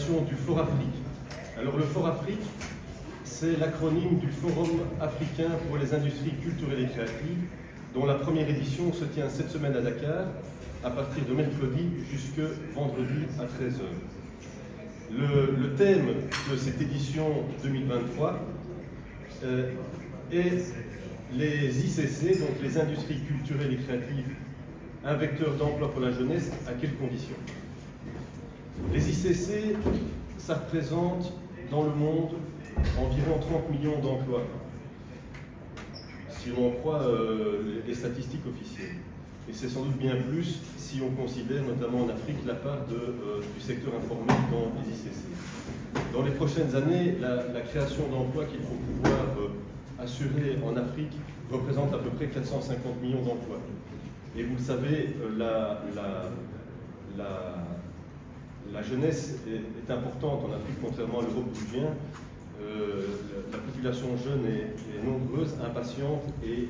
création du Fort Afrique. Alors le Fort Afrique, c'est l'acronyme du Forum africain pour les industries culturelles et créatives, dont la première édition se tient cette semaine à Dakar, à partir de mercredi jusque vendredi à 13 h. Le thème de cette édition 2023 est les ICC, donc les industries culturelles et créatives, un vecteur d'emploi pour la jeunesse, à quelles conditions? Les ICC, ça représente dans le monde environ 30 millions d'emplois, si l'on croit les statistiques officielles. Et c'est sans doute bien plus si on considère notamment en Afrique la part du secteur informel dans les ICC. Dans les prochaines années, la création d'emplois qu'il faut pouvoir assurer en Afrique représente à peu près 450 millions d'emplois. Et vous le savez, la jeunesse est importante en Afrique, contrairement à l'Europe d'où je viens. La population jeune est nombreuse, impatiente et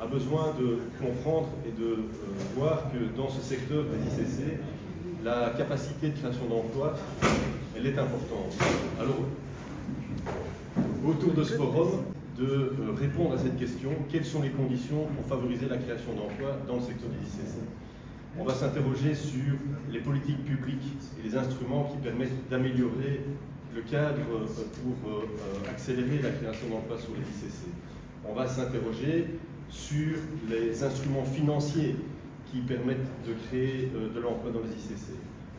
a besoin de comprendre et de voir que dans ce secteur des ICC, la capacité de création d'emplois, elle est importante. Alors, autour de ce forum, de répondre à cette question, quelles sont les conditions pour favoriser la création d'emplois dans le secteur des ICC? On va s'interroger sur les politiques publiques et les instruments qui permettent d'améliorer le cadre pour accélérer la création d'emplois sur les ICC. On va s'interroger sur les instruments financiers qui permettent de créer de l'emploi dans les ICC.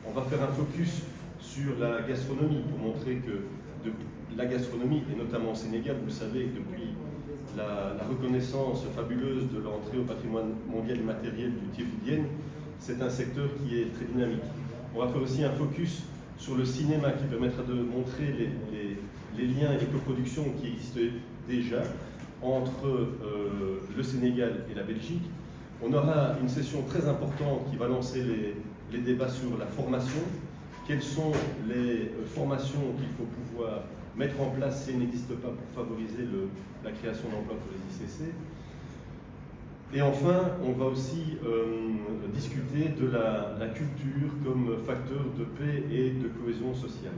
On va faire un focus sur la gastronomie pour montrer que la gastronomie, et notamment au Sénégal, vous le savez, depuis la reconnaissance fabuleuse de l'entrée au patrimoine mondial immatériel du Thiévoudienne, c'est un secteur qui est très dynamique. On va faire aussi un focus sur le cinéma qui permettra de montrer les liens et les coproductions qui existent déjà entre le Sénégal et la Belgique. On aura une session très importante qui va lancer les débats sur la formation. Quelles sont les formations qu'il faut pouvoir mettre en place si elles n'existent pas pour favoriser la création d'emplois pour les ICC. Et enfin, on va aussi discuter de la culture comme facteur de paix et de cohésion sociale.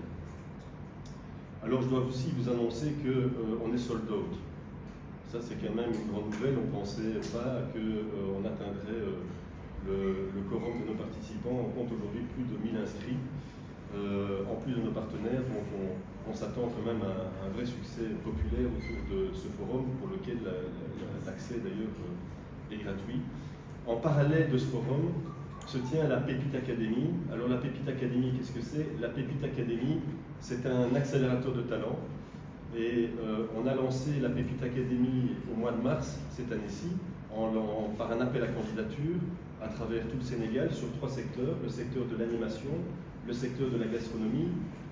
Alors je dois aussi vous annoncer qu'on est sold out. Ça c'est quand même une grande nouvelle, on ne pensait pas qu'on atteindrait le quorum de nos participants. On compte aujourd'hui plus de 1000 inscrits, en plus de nos partenaires, donc on s'attend quand même à un vrai succès populaire autour de ce forum, pour lequel l'accès d'ailleurs est gratuit. En parallèle de ce forum se tient la Pépite Academy. Alors la Pépite Academy, qu'est-ce que c'est? La Pépite Academy, c'est un accélérateur de talent. Et on a lancé la Pépite Academy au mois de mars cette année-ci, par un appel à candidature à travers tout le Sénégal sur 3 secteurs: le secteur de l'animation, le secteur de la gastronomie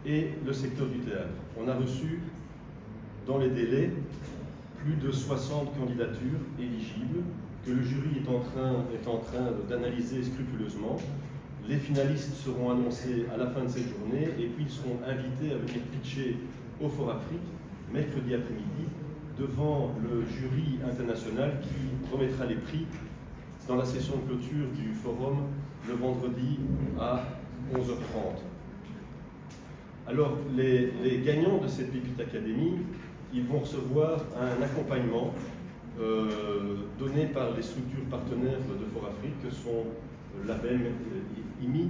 et le secteur du théâtre. On a reçu dans les délais plus de 60 candidatures éligibles que le jury est en train d'analyser scrupuleusement. Les finalistes seront annoncés à la fin de cette journée et puis ils seront invités à venir pitcher au Fort Afrique mercredi après-midi devant le jury international qui remettra les prix dans la session de clôture du forum le vendredi à 11 h 30. Alors les gagnants de cette Pépite Academy, ils vont recevoir un accompagnement donné par les structures partenaires de Fort Afrique, que sont l'ABEM IMI,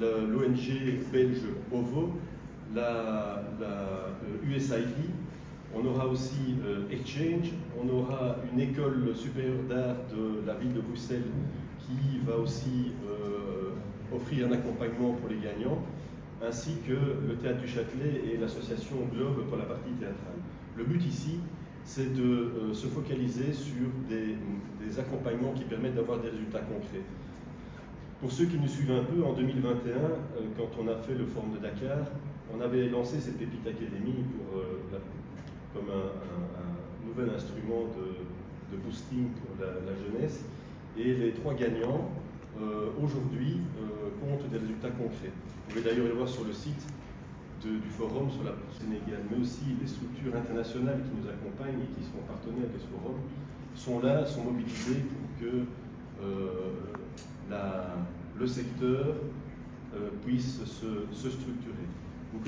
l'ONG belge OVO, la USAID. On aura aussi Exchange, on aura une école supérieure d'art de la ville de Bruxelles qui va aussi offrir un accompagnement pour les gagnants, ainsi que le Théâtre du Châtelet et l'association Globe pour la partie théâtrale. Le but ici, c'est de se focaliser sur des accompagnements qui permettent d'avoir des résultats concrets. Pour ceux qui nous suivent un peu, en 2021, quand on a fait le forum de Dakar, on avait lancé cette Pépite Academy comme un nouvel instrument de boosting pour la jeunesse. Et les 3 gagnants, aujourd'hui, comptent des résultats concrets. Vous pouvez d'ailleurs le voir sur le site du forum sur la Sénégal, mais aussi les structures internationales qui nous accompagnent et qui sont partenaires de ce forum, sont là, sont mobilisées pour que le secteur puisse se structurer.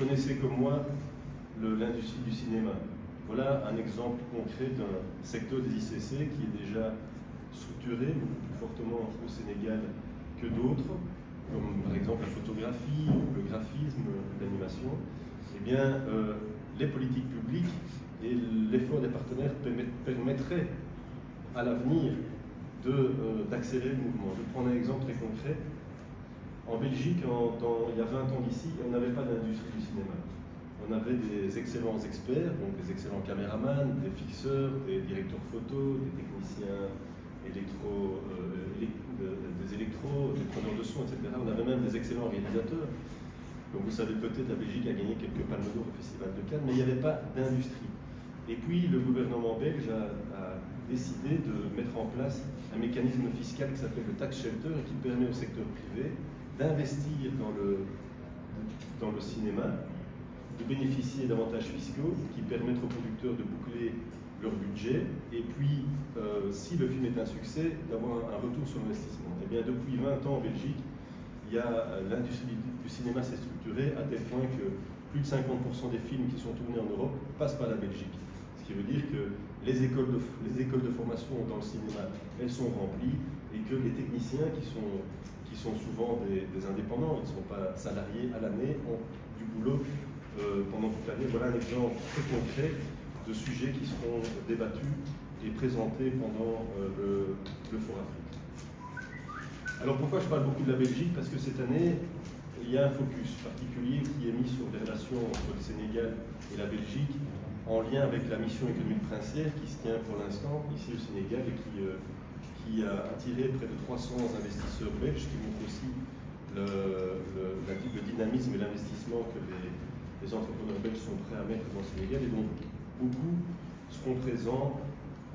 connaissez comme moi l'industrie du cinéma. Voilà un exemple concret d'un secteur des ICC qui est déjà structuré beaucoup plus fortement au Sénégal que d'autres, comme par exemple la photographie, le graphisme, l'animation. Eh bien, les politiques publiques et l'effort des partenaires permettraient à l'avenir d'accélérer le mouvement. Je vais prendre un exemple très concret. En Belgique, il y a 20 ans d'ici, on n'avait pas d'industrie du cinéma. On avait des excellents experts, donc des excellents caméramans, des fixeurs, des directeurs photo, des techniciens des électros, des preneurs de son, etc. On avait même des excellents réalisateurs. Donc vous savez peut-être, la Belgique a gagné quelques palmes d'or au Festival de Cannes, mais il n'y avait pas d'industrie. Et puis le gouvernement belge a décidé de mettre en place un mécanisme fiscal qui s'appelle le tax shelter et qui permet au secteur privé d'investir dans le cinéma, de bénéficier d'avantages fiscaux qui permettent aux producteurs de boucler leur budget et puis, si le film est un succès, d'avoir un retour sur l'investissement. Et bien, depuis 20 ans en Belgique, l'industrie du cinéma s'est structurée à tel point que plus de 50% des films qui sont tournés en Europe passent par la Belgique. Ce qui veut dire que les écoles de formation dans le cinéma, elles sont remplies et que les techniciens qui sont souvent des indépendants, ils ne sont pas salariés à l'année, ont du boulot pendant toute l'année. Voilà un exemple très concret de sujets qui seront débattus et présentés pendant le Forum Afrique. Alors pourquoi je parle beaucoup de la Belgique? Parce que cette année, il y a un focus particulier qui est mis sur les relations entre le Sénégal et la Belgique en lien avec la mission économique princière qui se tient pour l'instant ici au Sénégal et qui a attiré près de 300 investisseurs belges, qui montre aussi le dynamisme et l'investissement que les entrepreneurs belges sont prêts à mettre dans le Sénégal. Et donc beaucoup seront présents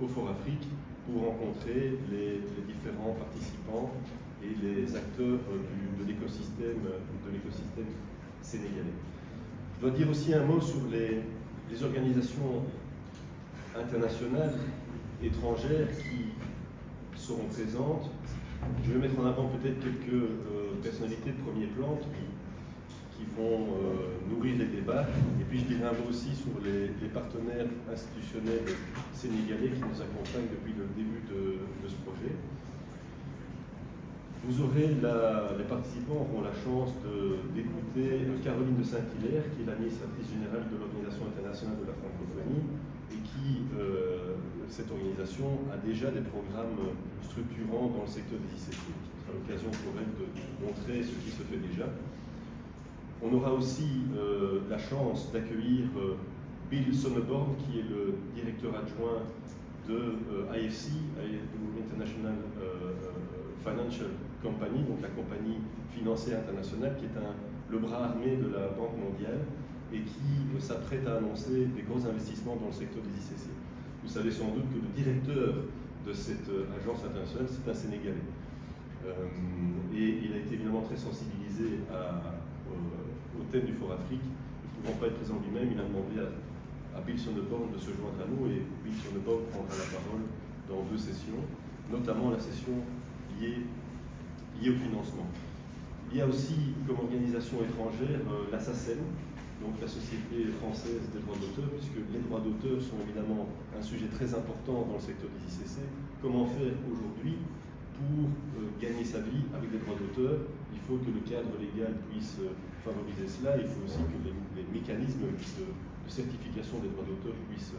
au Forum Afrique pour rencontrer les différents participants et les acteurs de l'écosystème sénégalais. Je dois dire aussi un mot sur les organisations internationales étrangères qui seront présentes. Je vais mettre en avant peut-être quelques personnalités de premier plan qui vont nourrir les débats. Et puis je dirai un mot aussi sur les partenaires institutionnels sénégalais qui nous accompagnent depuis le début de ce projet. Vous aurez, les participants auront la chance d'écouter Caroline de Saint-Hilaire, qui est l'administratrice générale de l'Organisation internationale de la francophonie, et qui, cette organisation, a déjà des programmes structurants dans le secteur des ICT. Ce sera l'occasion pour elle de montrer ce qui se fait déjà. On aura aussi la chance d'accueillir Bill Sonneborn, qui est le directeur adjoint de IFC, International Financial Company, donc la compagnie financière internationale, qui est le bras armé de la Banque mondiale et qui s'apprête à annoncer des gros investissements dans le secteur des ICC. Vous savez sans doute que le directeur de cette agence internationale, c'est un Sénégalais. Et il a été évidemment très sensibilisé au thème du Forum Afrique. Ne pouvant pas être présent lui-même, il a demandé à Bill Sonneborn de se joindre à nous, et Bill Sonneborn prendra la parole dans 2 sessions, notamment la session liée au financement. Il y a aussi comme organisation étrangère la SACEM, donc la Société française des droits d'auteur, puisque les droits d'auteur sont évidemment un sujet très important dans le secteur des ICC. Comment faire aujourd'hui pour gagner sa vie avec des droits d'auteur? Il faut que le cadre légal puisse favoriser cela, il faut aussi que les mécanismes de certification des droits d'auteur puissent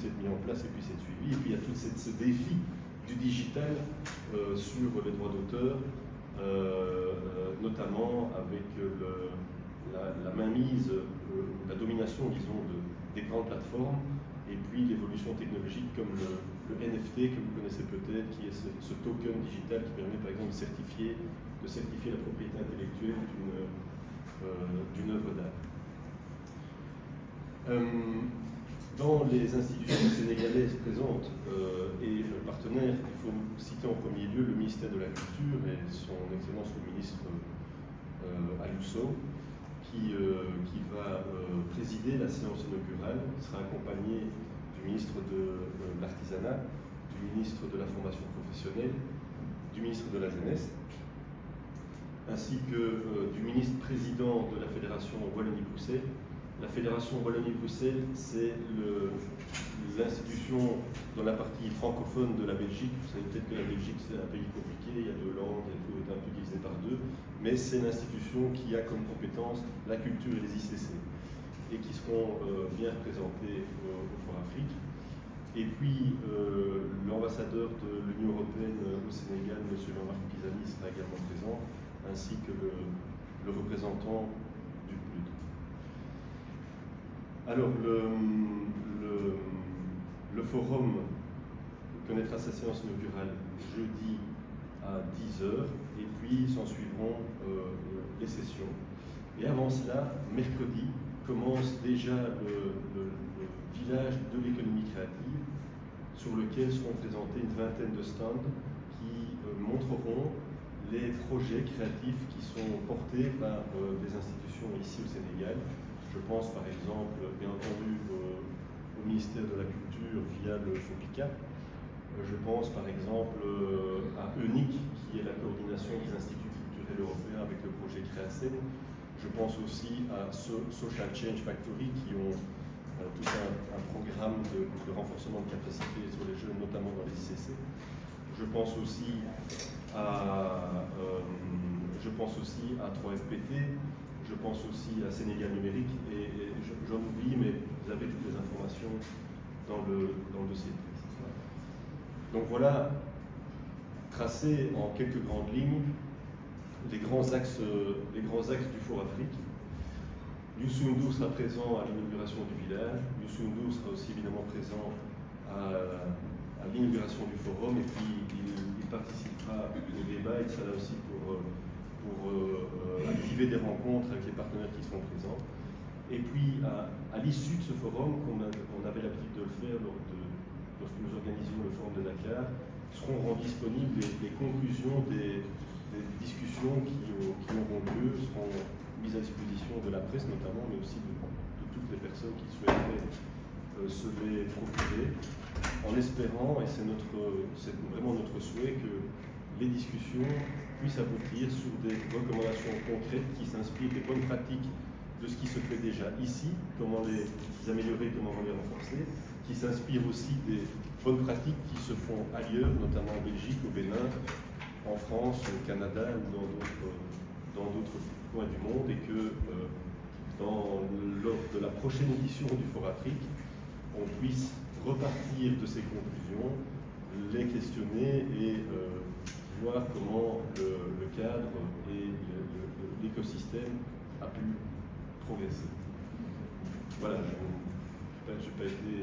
être mis en place et puissent être suivis. Et puis il y a tout ce défi du digital sur les droits d'auteur, notamment avec la mainmise, la domination, disons, des grandes plateformes, et puis l'évolution technologique comme le NFT, que vous connaissez peut-être, qui est ce token digital qui permet par exemple de certifier la propriété intellectuelle d'une œuvre d'art. Dans les institutions sénégalaises présentes et partenaires, il faut citer en premier lieu le ministère de la Culture et son Excellence le ministre Alousso, qui va présider la séance inaugurale. Il sera accompagné du ministre de l'Artisanat, du ministre de la Formation professionnelle, du ministre de la Jeunesse. ainsi que du ministre-président de la Fédération Wallonie-Bruxelles. La Fédération Wallonie-Bruxelles, c'est l'institution dans la partie francophone de la Belgique. Vous savez peut-être que la Belgique, c'est un pays compliqué, il y a deux langues, tout est un peu divisé par deux, mais c'est l'institution qui a comme compétence la culture et les ICC, et qui seront bien représentés au Fort Afrique. Et puis, l'ambassadeur de l'Union européenne au Sénégal, M. Jean-Marc Pisani, sera également présent, ainsi que le représentant du PNUD. Alors, le forum connaîtra sa séance inaugurale jeudi à 10h, et puis s'en suivront les sessions. Et avant cela, mercredi, commence déjà le village de l'économie créative, sur lequel seront présentés une vingtaine de stands qui montreront les projets créatifs qui sont portés par des institutions ici au Sénégal. Je pense par exemple, bien entendu, au ministère de la Culture via le FOPICA. Je pense par exemple à ENIC, qui est la coordination des instituts culturels européens avec le projet Créacen. Je pense aussi à Social Change Factory, qui ont tout un programme de renforcement de capacité sur les jeunes, notamment dans les ICC. Je pense aussi à 3FPT, je pense aussi à Sénégal numérique, et j'en oublie, mais vous avez toutes les informations dans le dossier de presse. Donc voilà, tracé en quelques grandes lignes, les grands axes du Fort Afrique. Youssou N'Dour sera présent à l'inauguration du village. Youssou N'Dour sera aussi évidemment présent à l'inauguration du forum, et puis il participera au débat. Il sera là aussi pour activer des rencontres avec les partenaires qui seront présents. Et puis à l'issue de ce forum, on avait l'habitude de le faire lorsque nous organisions le forum de Dakar, seront rendues disponibles les conclusions des discussions qui auront lieu, seront mises à disposition de la presse notamment, mais aussi de toutes les personnes qui souhaiteraient se les procurer, en espérant, et c'est vraiment notre souhait, que les discussions puissent aboutir sur des recommandations concrètes qui s'inspirent des bonnes pratiques de ce qui se fait déjà ici, comment les améliorer, comment les renforcer, qui s'inspirent aussi des bonnes pratiques qui se font ailleurs, notamment en Belgique, au Bénin, en France, au Canada ou dans d'autres points du monde, et que lors de la prochaine édition du Fort Afrique, on puisse repartir de ces conclusions, les questionner et voir comment le cadre et l'écosystème a pu progresser. Voilà, je n'ai pas été